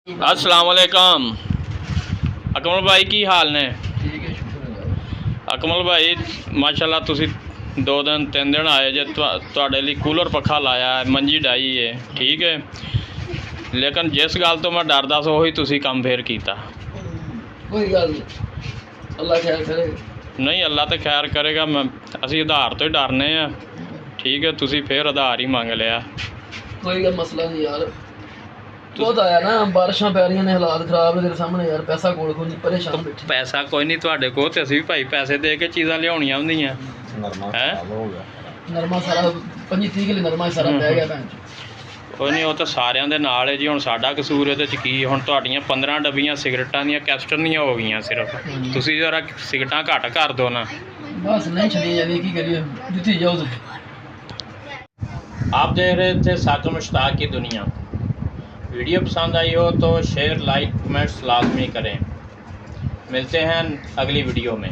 अस्सलाम वालेकुम अकमल भाई की हाल ने। ठीक है, शुक्र अकमल भाई माशाल्लाह तुसी 2 दिन 3 दिन आए जे तुहाडे लिए कूलर पखा लाया है, मंजी डाई है, ठीक है, लेकिन जिस गल तो मैं डरदा सो ही तुसी काम फिर कीता। कोई गल नहीं, अल्लाह खैर करे। नहीं अल्लाह तो खैर करेगा, मैं असी आधार तो ही डरने आ, ठीक है, तुसी फिर आधार ही मंग लिया। कोई गल मसला नहीं यार, बहुत आया ना, बारिशां पै रही ने, हालात खराब ने तेरे सामने यार, पैसा कोल कोई नहीं, परेशान बैठे। पैसा कोई नहीं तुहाडे कोल, ते असी भी भाई पैसे दे के चीज़ां लियाउणियां हुंदियां है। नरमा सारा 25-30 किलो नरमा ही सारा पै गया भैन। कोई नहीं, वो तो सारिਆਂ ਦੇ ਨਾਲ है जी। हुण साडा कसूर ਇਹਦੇ ਚ ਕੀ? ਹੁਣ ਤੁਹਾਡੀਆਂ 15 ਡੱਬੀਆਂ सिगरटां ਦੀਆਂ कैस्टर ਦੀਆਂ हो गईਆਂ सिर्फ, ਤੁਸੀਂ जरा सिगरटां घट कर दो ना। बस नहीं छड़ी जानी, की करिए जिथे जाओ तो। आप देख रहे थे साकिब मुश्ताक की दुनिया। वीडियो पसंद आई हो तो शेयर लाइक कमेंट्स लाजमी करें। मिलते हैं अगली वीडियो में।